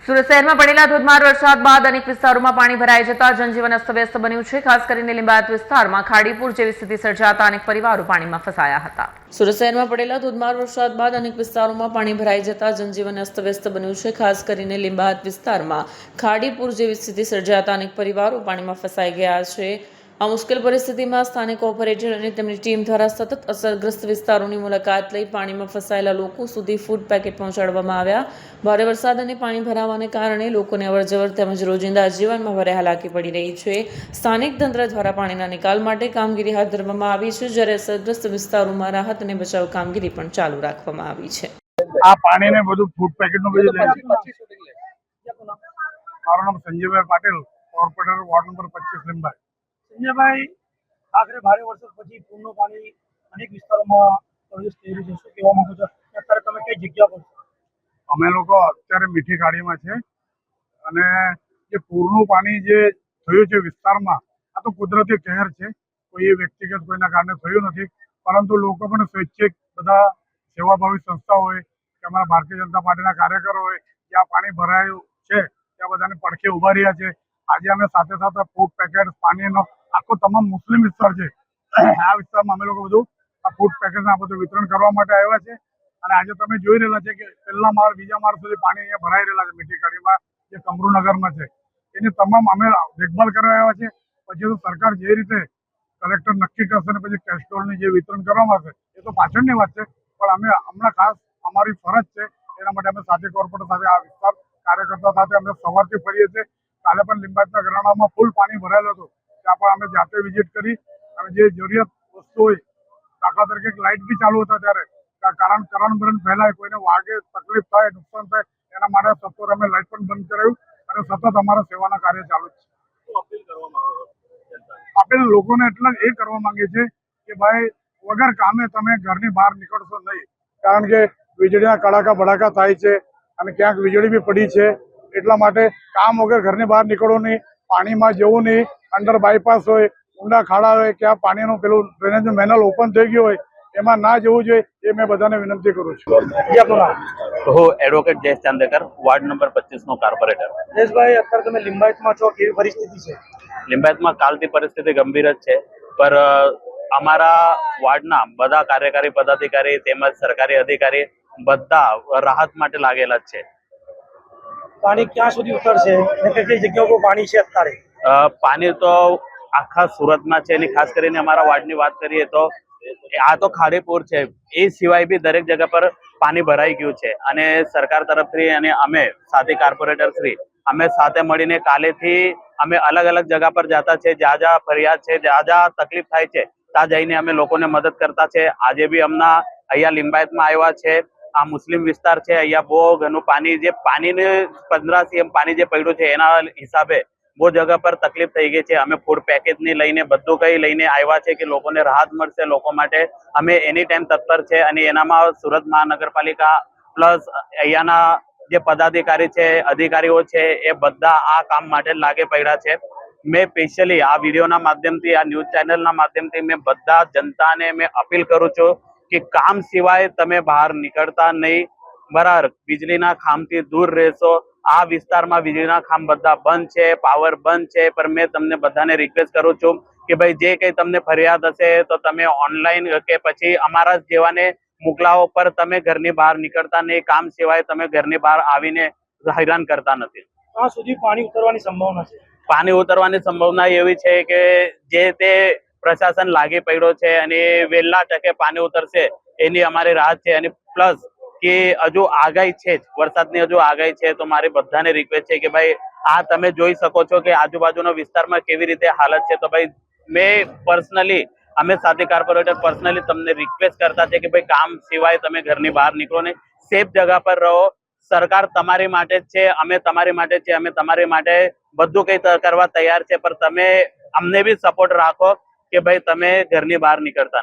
સુરત શહેરમાં પડેલા ધોધમાર વરસાદ બાદ અનેક વિસ્તારોમાં પાણી ભરાઈ જતા જનજીવન અસ્તવ્યસ્ત બન્યું છે। ખાસ કરીને લિંબાયત વિસ્તારમાં ખાડીપુર જેવી સ્થિતિ સર્જાતા અનેક પરિવારો પાણીમાં ફસાયા હતા। સુરત શહેરમાં પડેલા ધોધમાર વરસાદ બાદ અનેક વિસ્તારોમાં પાણી ભરાઈ જતા જનજીવન અસ્તવ્યસ્ત બન્યું છે। ખાસ કરીને લિંબાયત વિસ્તારમાં ખાડીપુર જેવી સ્થિતિ સર્જાતા અનેક પરિવારો પાણીમાં ફસાઈ ગયા છે। આ મુશ્કેલ પરિસ્થિતિમાં સ્થાનિક ઓપરેટર અને તેમની ટીમ દ્વારા સતત અસરગ્રસ્ત વિસ્તારોની મુલાકાત લઈ પાણીમાં ફસાયેલા લોકો સુધી ફૂડ પેકેટ પહોંચાડવામાં આવ્યા। ભારે વરસાદ અને પાણી ભરાવાને કારણે લોકોને અવરજવર તેમજ રોજિંદા જીવનમાં ભારે હાલાકી પડી રહી છે। સ્થાનિક તંત્ર દ્વારા પાણીના નિકાલ માટે કામગીરી હાથ ધરવામાં આવી છે, જ્યારે અસરગ્રસ્ત વિસ્તારોમાં રાહત અને બચાવ કામગીરી પણ ચાલુ રાખવામાં આવી છે। આ પાણીને બધું ફૂડ પેકેટનું બધું મારું નામ સંજયભાઈ Patil, corporator ward number 25 Limbayat. સંજયભાઈ, આખરે ભારે વરસાદ પછી પૂરનું પાણી અનેક વિસ્તારોમાં પ્રવેશ થઈ રહ્યું છે, શું કહેવા માંગો છો? અત્યારે તમે કઈ જગ્યા પર છો? અમે લોકો અત્યારે મીઠી ખાડીમાં છે અને જે પૂરનું પાણી જે થયું છે વિસ્તારમાં, આ તો કુદરતી કહેર છે, કોઈ વ્યક્તિગત કોઈના કારણે થયું નથી, પરંતુ લોકો પણ સ્વૈચ્છિક બધા સેવાભાવી સંસ્થા હોય કે અમારા ભારતીય જનતા પાર્ટીના કાર્યકરો હોય, જ્યાં પાણી ભરાયું છે ત્યાં બધાને પડખે ઉભા રહ્યા છે। આજે અમે સાથે સાથે ફૂડ પેકેટ, પાણીનો આખો તમામ મુસ્લિમ વિસ્તાર છે, આ વિસ્તારમાં અમે લોકો બધું આ ફૂડ પેકેટ આ બધું વિતરણ કરવા માટે આવ્યા છે। અને આજે તમે જોઈ રહેલા છે કે પહેલા માળ બીજા માળ સુધી પાણી અહીંયા ભરાઈ રહેલા છે મીઠી ખાડીમાં, જે કમરૂનગરમાં છે, એની તમામ અમે દેખભાલ કરવા આવ્યા છે। પછી તો સરકાર જે રીતે કલેક્ટર નક્કી કરશે ને પછી કેસ્ટ્રોલની જે વિતરણ કરવામાં આવશે એ તો પાછળની વાત છે, પણ અમે હમણાં ખાસ અમારી ફરજ છે એના માટે અમે સાથે કોર્પોરેટર સાથે આ વિસ્તાર કાર્યકર્તા સાથે અમે સવારથી ફરીએ છીએ। કાલે પણ લિંબાયતના ગ્રાઉન્ડમાં ફૂલ પાણી ભરાયેલું હતું, ત્યાં પણ અમે જાતે વિઝિટ કરી અને જે જરૂરિયાત વસ્તુ હોય, દાખલા તરીકે લાઇટ બી ચાલુ હતા ત્યારે કરંટ બરંટ ફેલાય, કોઈને વાગે, તકલીફ થાય, નુકસાન થાય, એના માટે સત્વર અમે લાઇટ પણ બંધ કરાવ્યું અને સતત અમારા સેવાના કાર્ય ચાલુ છે। આપણે લોકોને એટલે એ કરવા માંગીએ છીએ કે ભાઈ વગર કામે તમે ઘરની બહાર નીકળશો નહીં, કારણ કે વીજળીના કડાકા ભડાકા થાય છે અને ક્યાંક વીજળી બી પડી છે, એટલા માટે કામ વગર ઘરની બહાર નીકળવું નહીં, પાણીમાં જવું નહીં, અંડર બાયપાસ હોય, ઊંડા ખાડા હોય, ક્યાં પાણીનું પેલું ડ્રેનેજનું મેનલ ઓપન થઈ ગયું હોય એમાં ના જવું જોઈએ, એ મેં બધાને વિનંતી કરું છું। હું એડવોકેટ જયેશ ચાંદેકર, વોર્ડ નંબર 25 નો કોર્પોરેટર। જયેશભાઈ, અત્યારે તમે લિંબાયતમાં છો, કેવી પરિસ્થિતિ છે? લિંબાયતમાં કાલથી પરિસ્થિતિ ગંભીર જ છે, પર અમારા વોર્ડના બધા કાર્યકારી પદાધિકારી તેમજ સરકારી અધિકારી બધા રાહત માટે લાગેલા જ છે। પાણી ક્યાં સુધી ઉતરશે અને કઈ કઈ જગ્યાઓ પર પાણી છે અત્યારે? પાણી તો આખા સુરતમાં છે અને ખાસ કરીને અમારા વોર્ડની વાત કરીએ તો આ તો ખાડીપુર છે, એ સિવાય બી દરેક જગ્યા પર પાણી ભરાઈ ગયું છે અને સરકાર તરફથી અને અમે સાથે કોર્પોરેટર શ્રી અમે સાથે મળીને કાલેથી અમે અલગ અલગ જગ્યા પર જતા છે, જ્યાં જ્યાં ફરિયાદ છે, જ્યાં જ્યાં તકલીફ થાય છે ત્યાં જઈને અમે લોકોને મદદ કરતા છે। આજે બી હમણાં અહીંયા લિંબાયતમાં આવ્યા છે, આ મુસ્લિમ વિસ્તાર છે, અહીંયા બહુ ઘણું પાણી જે પાણીને 15 CM પાણી જે પડ્યું છે એના હિસાબે બહુ જગ્યા પર તકલીફ થઈ ગઈ છે। અમે ફૂડ પેકેજની લઈને બધું કઈ લઈને આવ્યા છે કે લોકોને રાહત મળશે, લોકો માટે અમે એની ટાઈમ તત્પર છે અને એનામાં સુરત મહાનગરપાલિકા પ્લસ અહીંયાના જે પદાધિકારી છે, અધિકારીઓ છે, એ બધા આ કામ માટે લાગે પડ્યા છે। મેં સ્પેશિયલી આ વિડીયોના માધ્યમથી, આ ન્યૂઝ ચેનલના માધ્યમથી મેં બધા જનતાને મેં અપીલ કરું છું કે કામ સિવાય તમે બહાર નીકળતા નહીં, બરાબર, વીજળીના ખાંભથી દૂર રહેશો। આ વિસ્તારમાં વીજળીના ખાંભ બધા બંધ છે, પાવર બંધ છે, પણ મેં તમને બધાને રિક્વેસ્ટ કરું છું કે ભાઈ જે કંઈ તમને ફરિયાદ હશે તો તમે ઓનલાઈન કે પછી અમારા જેવાને મોકલાવો, પર તમે ઘરની બહાર નીકળતા નહીં, કામ સિવાય તમે ઘરની બહાર આવીને હેરાન કરતા નથી। ક્યાં સુધી પાણી ઉતરવાની સંભાવના છે? પાણી ઉતરવાની સંભાવના એવી છે કે જે તે પ્રશાસન લાગી પડ્યો છે અને વહેલા તકે પાણી ઉતરશે એની અમારી રાહ છે। અને પ્લસ કે હજુ આગાહી છે, વરસાદની હજુ આગાહી છે, તો મારી બધાને રિક્વેસ્ટ છે કે ભાઈ આ તમે જોઈ શકો છો કે આજુબાજુના વિસ્તારમાં કેવી રીતે હાલત છે, તો ભાઈ મેં પર્સનલી અમે સાથે કોર્પોરેટર પર્સનલી તમને રિક્વેસ્ટ કરતા છે કે ભાઈ કામ સિવાય તમે ઘરની બહાર નીકળો ને, સેફ જગા પર રહો। સરકાર તમારી માટે જ છે, અમે તમારી માટે છે, અમે તમારી માટે બધું કંઈ કરવા તૈયાર છે, પણ તમે અમને બી સપોર્ટ રાખો કે ભાઈ તમે ઘરની બહાર નીકળતા નહીં।